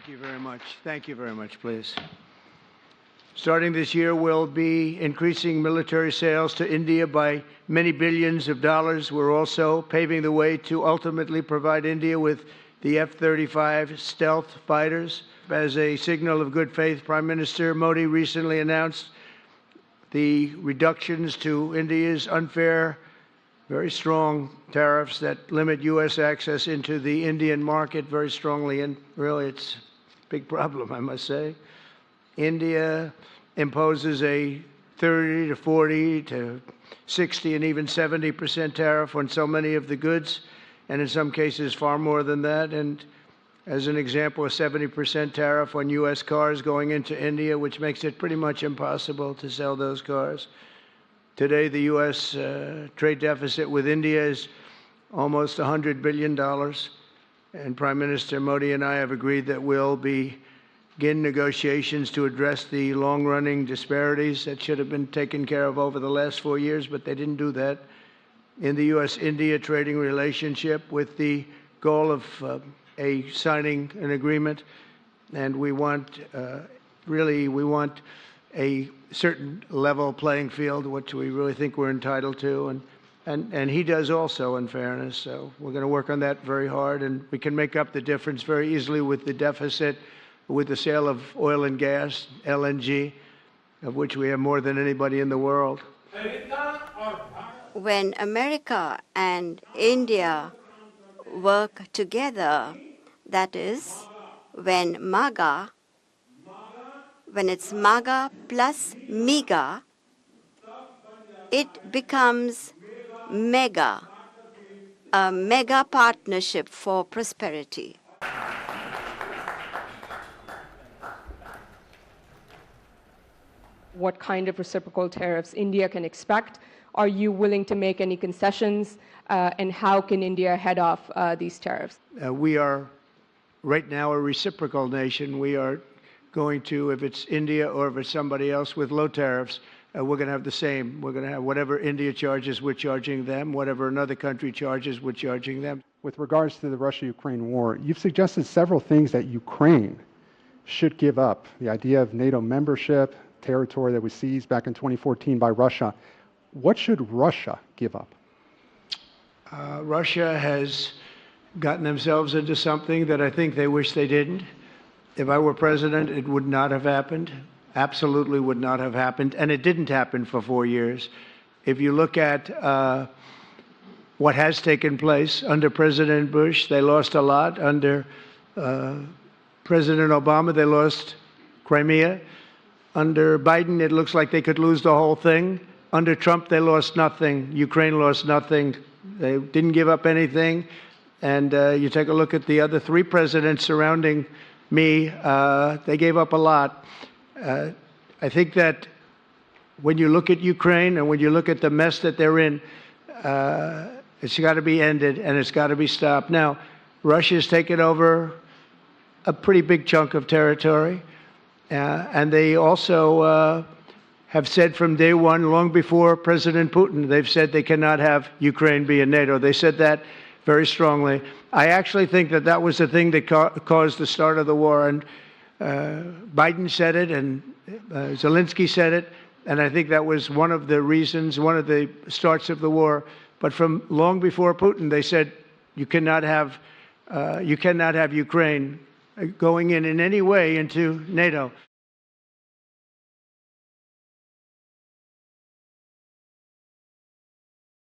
Thank you very much. Thank you very much, please. Starting this year, we'll be increasing military sales to India by many billions of dollars. We're also paving the way to ultimately provide India with the F-35 stealth fighters. As a signal of good faith, Prime Minister Modi recently announced the reductions to India's unfair, very strong tariffs that limit U.S. access into the Indian market very strongly. And really, it's a big problem, I must say. India imposes a 30 to 40 to 60 and even 70% tariff on so many of the goods, and in some cases far more than that. And as an example, a 70% tariff on U.S. cars going into India, which makes it pretty much impossible to sell those cars. Today, the U.S. Trade deficit with India is almost $100 billion, and Prime Minister Modi and I have agreed that we'll begin negotiations to address the long-running disparities that should have been taken care of over the last 4 years, but they didn't do that, in the U.S.-India trading relationship, with the goal of signing an agreement. And we want, we want a certain level playing field, which we really think we're entitled to, and he does also, in fairness. So we're going to work on that very hard, and we can make up the difference very easily with the deficit, with the sale of oil and gas, LNG, of which we have more than anybody in the world. When America and India work together, that is, when it's MAGA plus MEGA, it becomes MEGA, a mega partnership for prosperity. What kind of reciprocal tariffs India can expect? Are you willing to make any concessions? And how can India head off these tariffs? We are right now a reciprocal nation. We are going to, if it's India or if it's somebody else with low tariffs, we're going to have the same. We're going to have whatever India charges, we're charging them. Whatever another country charges, we're charging them. With regards to the Russia-Ukraine war, you've suggested several things that Ukraine should give up. The idea of NATO membership, territory that was seized back in 2014 by Russia. What should Russia give up? Russia has gotten themselves into something that I think they wish they didn't. If I were president, it would not have happened. Absolutely would not have happened. And it didn't happen for 4 years. If you look at what has taken place under President Bush, they lost a lot. Under President Obama, they lost Crimea. Under Biden, it looks like they could lose the whole thing. Under Trump, they lost nothing. Ukraine lost nothing. They didn't give up anything. And you take a look at the other 3 presidents surrounding me, they gave up a lot. I think that when you look at Ukraine and when you look at the mess that they're in, it's got to be ended and it's got to be stopped. Now, Russia's taken over a pretty big chunk of territory. And they also have said from day one, long before President Putin, they've said they cannot have Ukraine be in NATO. They said that very strongly. I actually think that that was the thing that caused the start of the war. And Biden said it, and Zelensky said it, and I think that was one of the reasons, one of the starts of the war. But from long before Putin, they said you cannot have Ukraine going in any way into NATO.